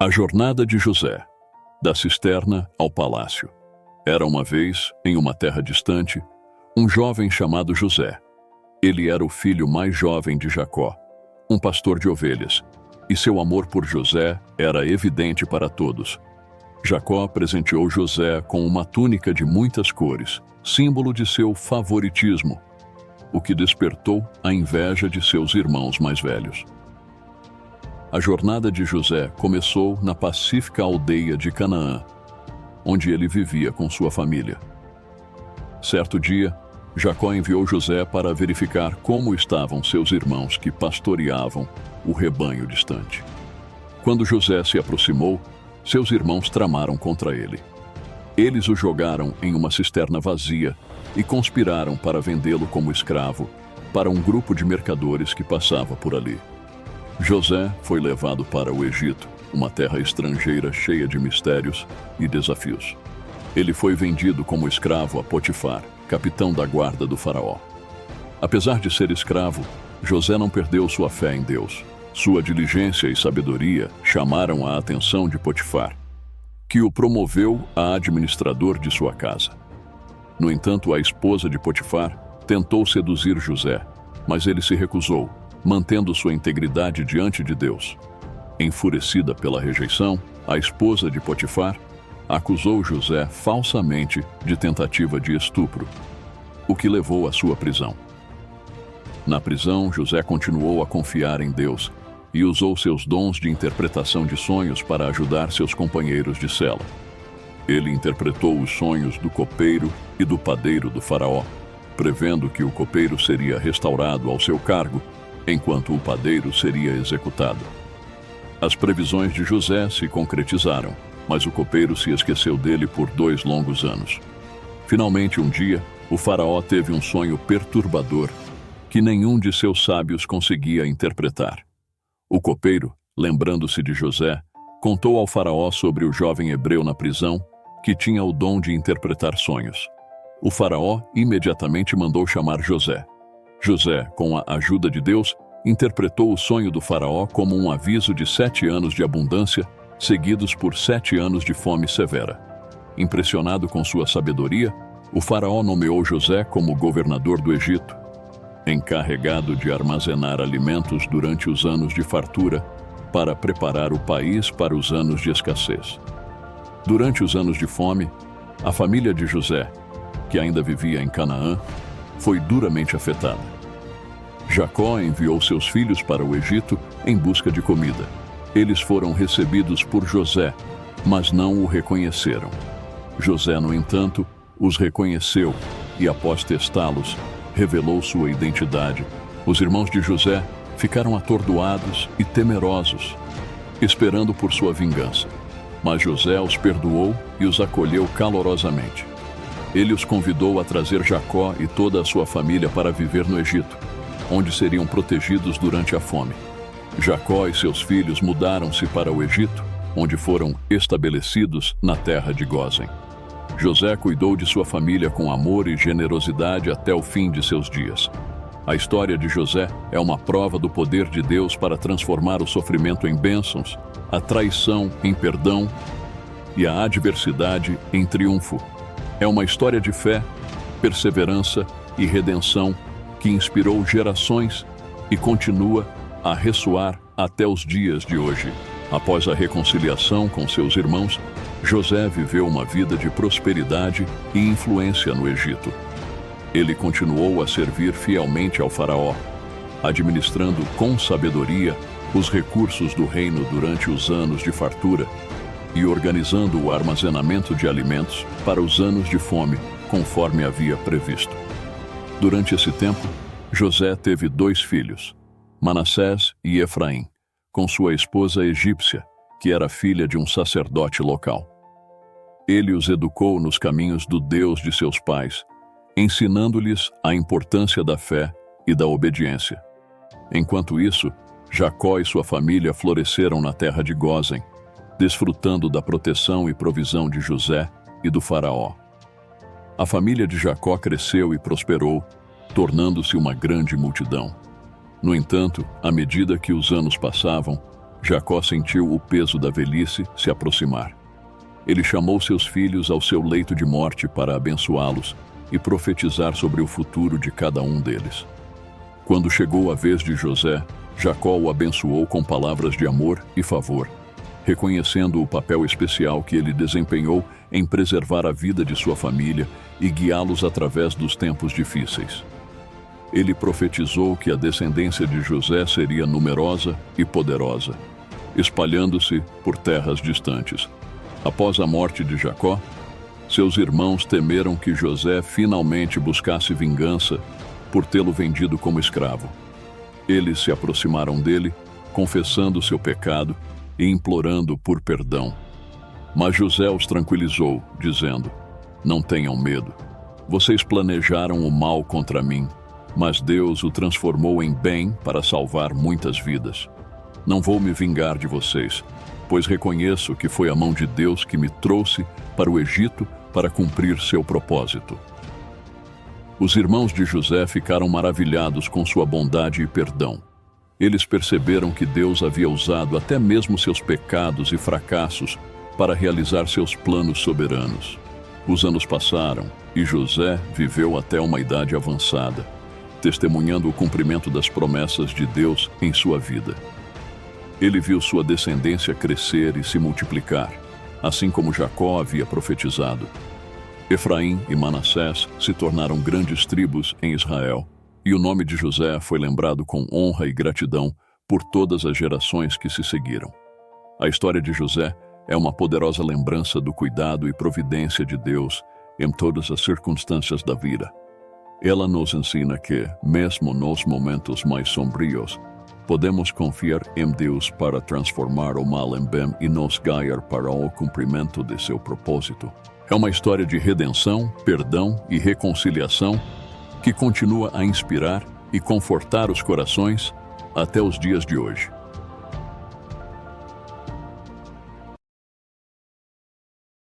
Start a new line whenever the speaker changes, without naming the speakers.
A jornada de José, da cisterna ao palácio. Era uma vez, em uma terra distante, um jovem chamado José. Ele era o filho mais jovem de Jacó, um pastor de ovelhas, e seu amor por José era evidente para todos. Jacó presenteou José com uma túnica de muitas cores, símbolo de seu favoritismo, o que despertou a inveja de seus irmãos mais velhos. A jornada de José começou na pacífica aldeia de Canaã, onde ele vivia com sua família. Certo dia, Jacó enviou José para verificar como estavam seus irmãos que pastoreavam o rebanho distante. Quando José se aproximou, seus irmãos tramaram contra ele. Eles o jogaram em uma cisterna vazia e conspiraram para vendê-lo como escravo para um grupo de mercadores que passava por ali. José foi levado para o Egito, uma terra estrangeira cheia de mistérios e desafios. Ele foi vendido como escravo a Potifar, capitão da guarda do faraó. Apesar de ser escravo, José não perdeu sua fé em Deus. Sua diligência e sabedoria chamaram a atenção de Potifar, que o promoveu a administrador de sua casa. No entanto, a esposa de Potifar tentou seduzir José, mas ele se recusou, mantendo sua integridade diante de Deus. Enfurecida pela rejeição, a esposa de Potifar acusou José falsamente de tentativa de estupro, o que levou à sua prisão. Na prisão, José continuou a confiar em Deus e usou seus dons de interpretação de sonhos para ajudar seus companheiros de cela. Ele interpretou os sonhos do copeiro e do padeiro do faraó, prevendo que o copeiro seria restaurado ao seu cargo, enquanto o padeiro seria executado. As previsões de José se concretizaram, mas o copeiro se esqueceu dele por 2 longos anos. Finalmente, um dia, o faraó teve um sonho perturbador que nenhum de seus sábios conseguia interpretar. O copeiro, lembrando-se de José, contou ao faraó sobre o jovem hebreu na prisão que tinha o dom de interpretar sonhos. O faraó imediatamente mandou chamar José. José, com a ajuda de Deus, interpretou o sonho do faraó como um aviso de 7 anos de abundância, seguidos por 7 anos de fome severa. Impressionado com sua sabedoria, o faraó nomeou José como governador do Egito, encarregado de armazenar alimentos durante os anos de fartura, para preparar o país para os anos de escassez. Durante os anos de fome, a família de José, que ainda vivia em Canaã, foi duramente afetada. Jacó enviou seus filhos para o Egito em busca de comida. Eles foram recebidos por José, mas não o reconheceram. José, no entanto, os reconheceu e, após testá-los, revelou sua identidade. Os irmãos de José ficaram atordoados e temerosos, esperando por sua vingança. Mas José os perdoou e os acolheu calorosamente. Ele os convidou a trazer Jacó e toda a sua família para viver no Egito, onde seriam protegidos durante a fome. Jacó e seus filhos mudaram-se para o Egito, onde foram estabelecidos na terra de Gósen. José cuidou de sua família com amor e generosidade até o fim de seus dias. A história de José é uma prova do poder de Deus para transformar o sofrimento em bênçãos, a traição em perdão e a adversidade em triunfo. É uma história de fé, perseverança e redenção que inspirou gerações e continua a ressoar até os dias de hoje. Após a reconciliação com seus irmãos, José viveu uma vida de prosperidade e influência no Egito. Ele continuou a servir fielmente ao faraó, administrando com sabedoria os recursos do reino durante os anos de fartura e organizando o armazenamento de alimentos para os anos de fome, conforme havia previsto. Durante esse tempo, José teve 2 filhos, Manassés e Efraim, com sua esposa egípcia, que era filha de um sacerdote local. Ele os educou nos caminhos do Deus de seus pais, ensinando-lhes a importância da fé e da obediência. Enquanto isso, Jacó e sua família floresceram na terra de Gósen, desfrutando da proteção e provisão de José e do faraó. A família de Jacó cresceu e prosperou, tornando-se uma grande multidão. No entanto, à medida que os anos passavam, Jacó sentiu o peso da velhice se aproximar. Ele chamou seus filhos ao seu leito de morte para abençoá-los e profetizar sobre o futuro de cada um deles. Quando chegou a vez de José, Jacó o abençoou com palavras de amor e favor, reconhecendo o papel especial que ele desempenhou em preservar a vida de sua família e guiá-los através dos tempos difíceis. Ele profetizou que a descendência de José seria numerosa e poderosa, espalhando-se por terras distantes. Após a morte de Jacó, seus irmãos temeram que José finalmente buscasse vingança por tê-lo vendido como escravo. Eles se aproximaram dele, confessando seu pecado e implorando por perdão. Mas José os tranquilizou, dizendo: "Não tenham medo. Vocês planejaram o mal contra mim, mas Deus o transformou em bem para salvar muitas vidas. Não vou me vingar de vocês, pois reconheço que foi a mão de Deus que me trouxe para o Egito para cumprir seu propósito." Os irmãos de José ficaram maravilhados com sua bondade e perdão. Eles perceberam que Deus havia usado até mesmo seus pecados e fracassos para realizar seus planos soberanos. Os anos passaram e José viveu até uma idade avançada, testemunhando o cumprimento das promessas de Deus em sua vida. Ele viu sua descendência crescer e se multiplicar, assim como Jacó havia profetizado. Efraim e Manassés se tornaram grandes tribos em Israel, e o nome de José foi lembrado com honra e gratidão por todas as gerações que se seguiram. A história de José é uma poderosa lembrança do cuidado e providência de Deus em todas as circunstâncias da vida. Ela nos ensina que, mesmo nos momentos mais sombrios, podemos confiar em Deus para transformar o mal em bem e nos guiar para o cumprimento de seu propósito. É uma história de redenção, perdão e reconciliação que continua a inspirar e confortar os corações até os dias de hoje.